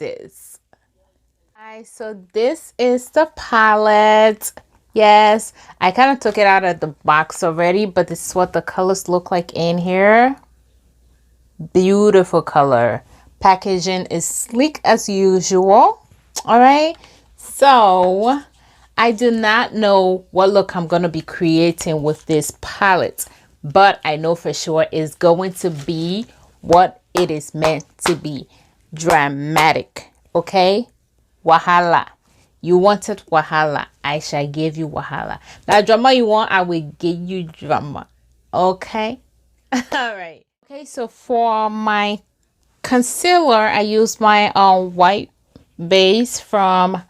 this. Alright, so this is the palette. Yes, I kind of took it out of the box already, but this is what the colors look like in here. Beautiful color. Packaging is sleek as usual. All right, so I do not know what look I'm going to be creating with this palette, but I know for sure it's going to be what it is meant to be. Dramatic. Okay, Wahala. You wanted Wahala, I shall give you Wahala. That drama you want, I will give you drama. Okay. All right. Okay, so for my concealer, I use my white base from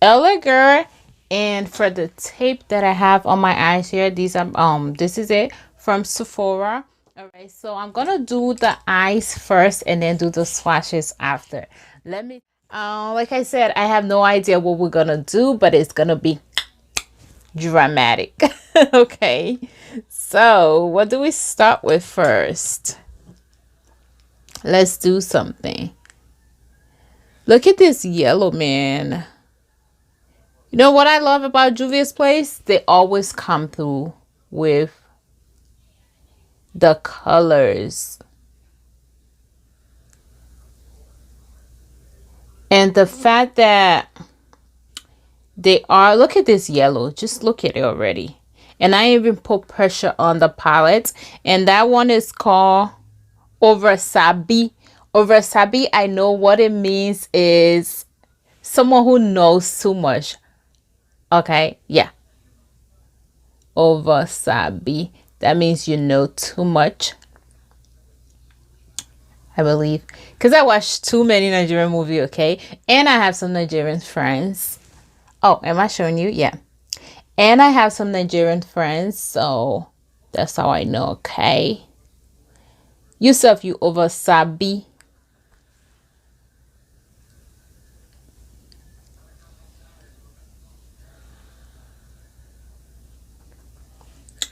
Elegant, and for the tape that I have on my eyes here, these are this is it from Sephora. All right, so I'm gonna do the eyes first and then do the swatches after. Let me like I said, I have no idea what we're gonna do, but it's gonna be dramatic. Okay, so what do we start with first? Let's do something. Look at this yellow, man. You know what I love about Juvia'S place? They always come through with the colors. And the fact that they are, look at this yellow. Just look at it already. And I even put pressure on the palette. And that one is called Oversabi. Oversabi, I know what it means is someone who knows too much. Okay, yeah. Oversabi. That means you know too much, I believe. Because I watched too many Nigerian movies, okay? And I have some Nigerian friends. Oh, am I showing you? Yeah. And I have some Nigerian friends, so that's how I know, okay? Yourself, you Oversabi.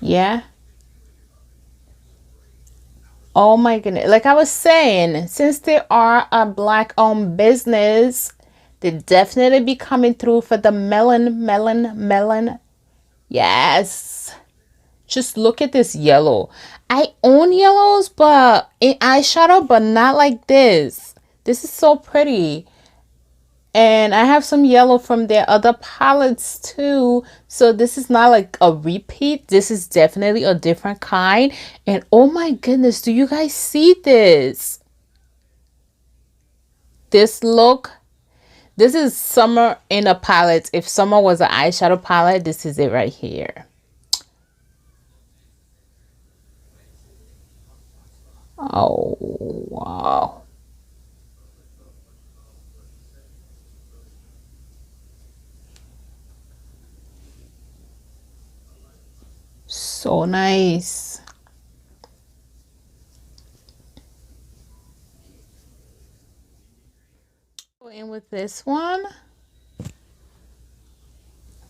Yeah. Oh my goodness. Like I was saying, since they are a black-owned business, they definitely be coming through for the melon. Yes. Just look at this yellow. I own yellows, but in eyeshadow, but not like this. This is so pretty. And I have some yellow from their other palettes too. So this is not like a repeat. This is definitely a different kind. And oh my goodness, do you guys see this? This look. This is summer in a palette. If summer was an eyeshadow palette, this is it right here. Oh, wow. So nice. Go in with this one.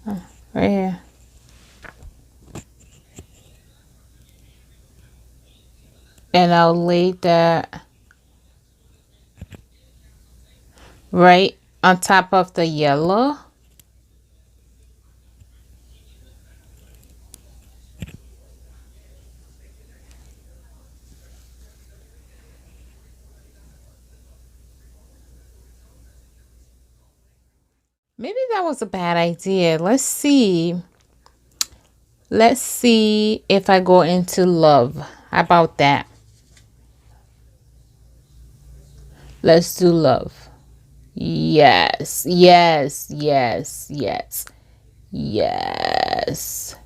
Oh, right here. And I'll lay that right on top of the yellow. Maybe that was a bad idea. Let's see. Let's see if I go into love. How about that? Let's do love. Yes, yes, yes, yes, yes.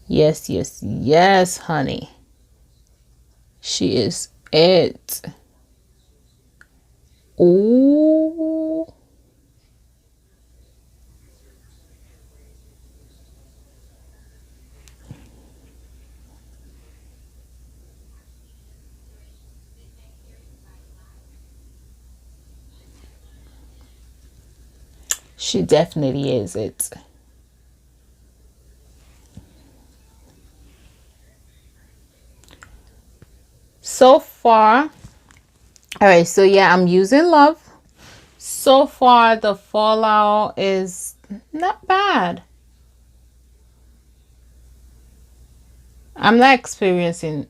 Yes, yes, yes, honey. She is it. Ooh. She definitely is it. So far, All right, so yeah, I'm using Love. So far, the fallout is not bad. I'm not experiencing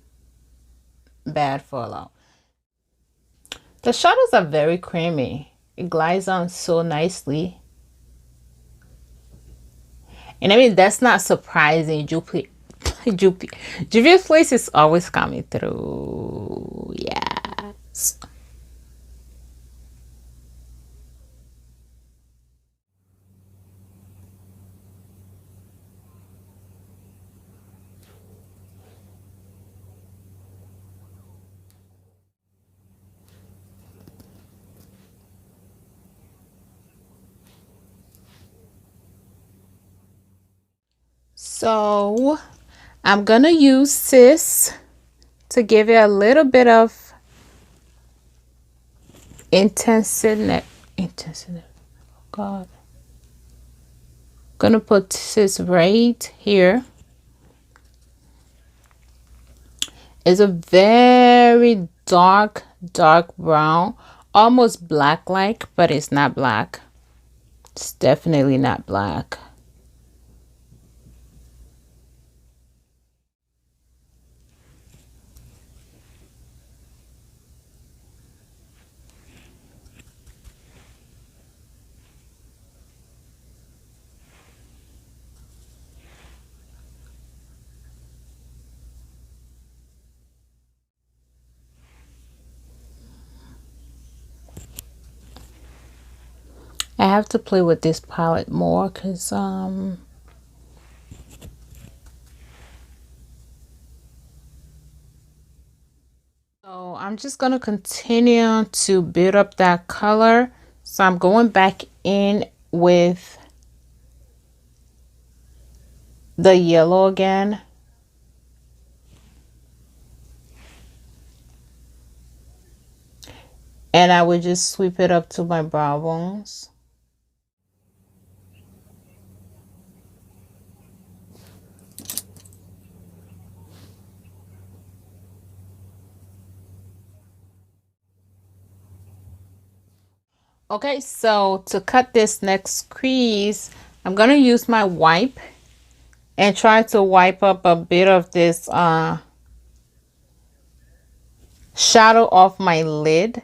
bad fallout. The shadows are very creamy. It glides on so nicely. And I mean, that's not surprising. Juvia'S Place is always coming through. Yes. So I'm gonna use this to give it a little bit of intensity. Oh God. Gonna put this right here. It's a very dark brown, almost black like, but it's not black. It's definitely not black. I have to play with this palette more because so I'm just gonna continue to build up that color. So I'm going back in with the yellow again. And I would just sweep it up to my brow bones. Okay, so to cut this next crease, I'm gonna use my wipe and try to wipe up a bit of this shadow off my lid.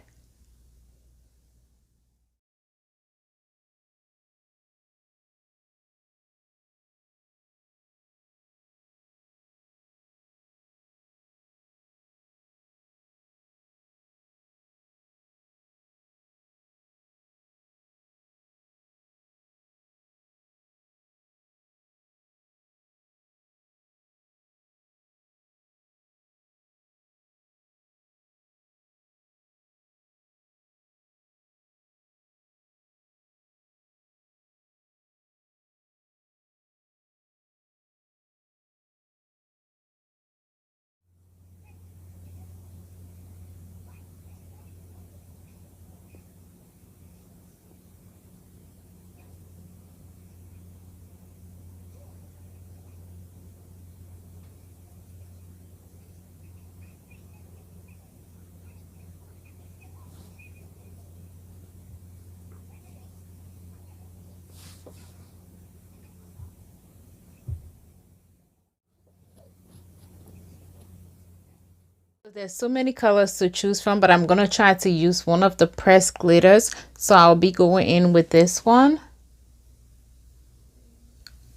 There's so many colors to choose from, but I'm gonna try to use one of the pressed glitters. So I'll be going in with this one.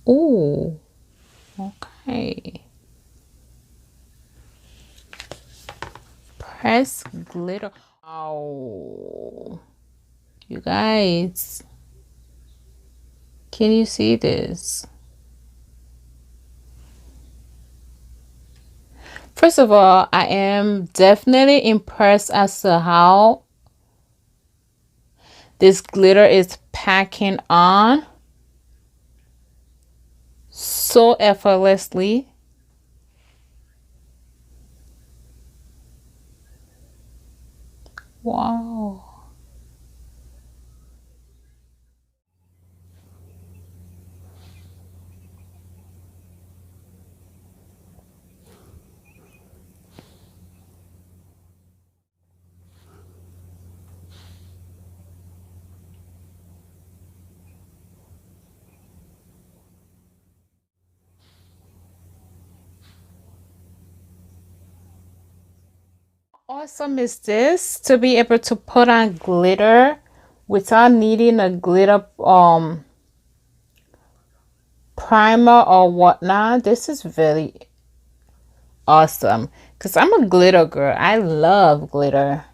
Oh, okay. Pressed glitter. Oh, you guys, can you see this? First of all, I am definitely impressed as to how this glitter is packing on so effortlessly. Wow. awesome is this to be able to put on glitter without needing a glitter primer or whatnot. This is very awesome because I'm a glitter girl. I love glitter.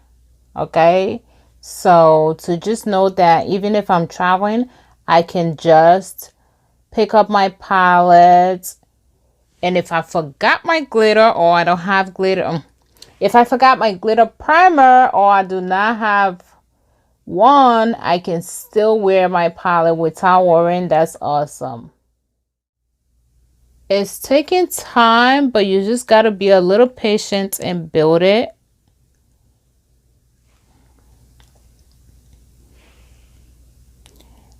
Okay, so to just know that even if I'm traveling, I can just pick up my palette, and if I forgot my glitter or I don't have glitter, if I forgot my glitter primer or I do not have one, I can still wear my palette without worrying. That's awesome. It's taking time, but you just got to be a little patient and build it.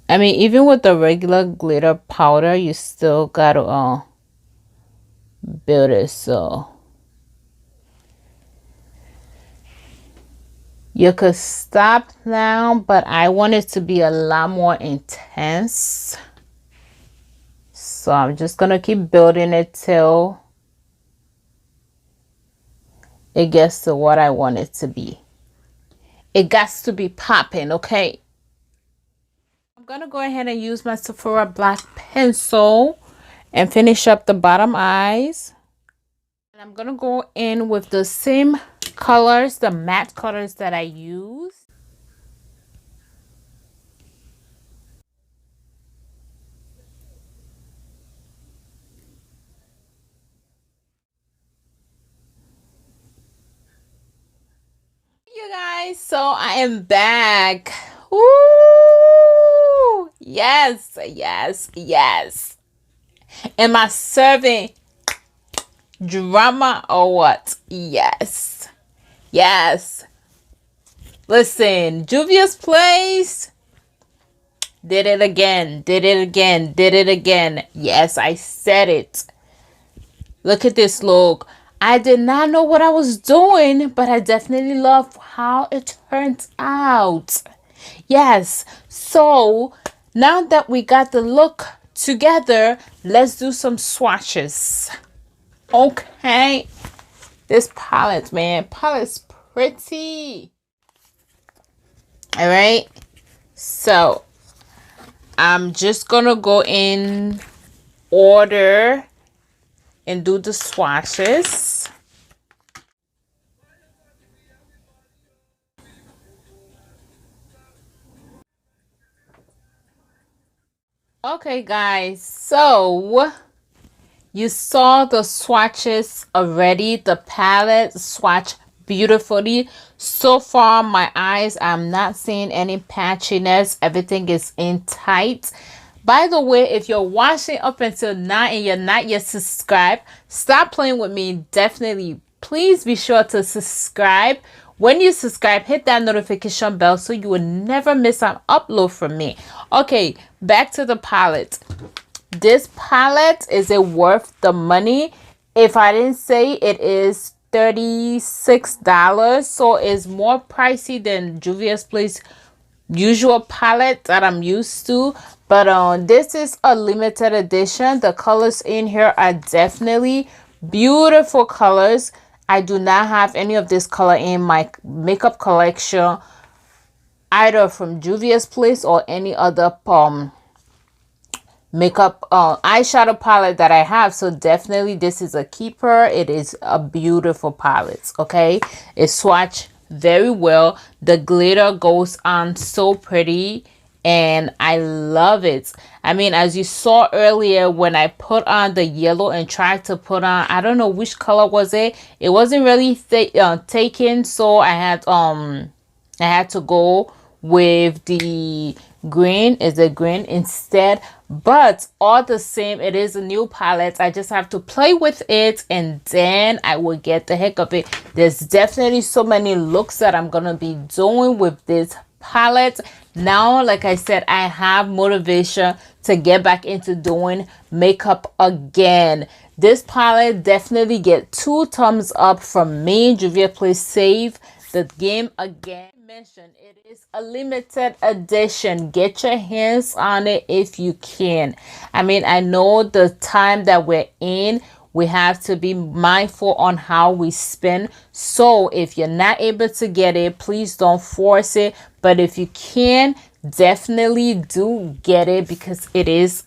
I mean, even with the regular glitter powder, you still got to build it. So you could stop now, but I want it to be a lot more intense. So I'm just going to keep building it till it gets to what I want it to be. It got to be popping, okay? I'm going to go ahead and use my Sephora black pencil and finish up the bottom eyes. And I'm going to go in with the same colors, the matte colors that I use. You guys, so I am back. Ooh, yes, yes, yes. Am I serving drama or what? Yes, yes. Listen, Juvia'S Place did it again, did it again, did it again. Yes, I said it. Look at this look. I did not know what I was doing, but I definitely love how it turns out. Yes, so now that we got the look together, let's do some swatches. Okay, this palette, man, palette's pretty. All right, so I'm just gonna go in order and do the swatches. Okay, guys, so you saw the swatches already. The palette swatch beautifully. So far, my eyes, I'm not seeing any patchiness. Everything is in tight. By the way, if you're watching up until now and you're not yet subscribed, stop playing with me. Definitely, please be sure to subscribe. When you subscribe, hit that notification bell so you will never miss an upload from me. Okay, back to the palette. This palette, is it worth the money? If I didn't say it is $36, so it's more pricey than Juvia'S Place usual palette that I'm used to, but this is a limited edition. The colors in here are definitely beautiful colors. I do not have any of this color in my makeup collection, either from Juvia'S Place or any other makeup eyeshadow palette that I have. So definitely this is a keeper. It is a beautiful palette. Okay, it swatch very well. The glitter goes on so pretty and I love it. I mean, as you saw earlier when I put on the yellow and tried to put on, I don't know which color was it. It wasn't really taken, so I had to go with the green. Is it green instead? But all the same, it is a new palette. I just have to play with it and then I will get the heck of it. There's definitely so many looks that I'm gonna be doing with this palette. Now, like I said, I have motivation to get back into doing makeup again. This palette definitely get 2 thumbs up from me. Juvia'S Place save the game again. It is a limited edition. Get your hands on it if you can. I mean, I know the time that we're in, We have to be mindful on how we spend. So if you're not able to get it, please don't force it. But if you can, definitely do get it, because it is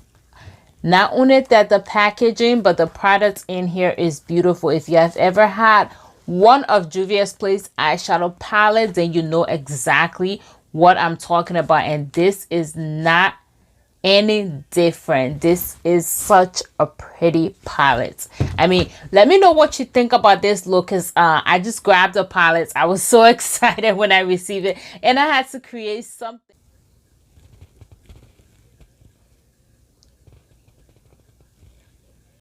not only that the packaging, but the product in here is beautiful. If you have ever had one of Juvia'S Place eyeshadow palettes, then you know exactly what I'm talking about. And this is not any different. This is such a pretty palette. I mean, let me know what you think about this look, because I just grabbed the palette. I was so excited when I received it, and I had to create something.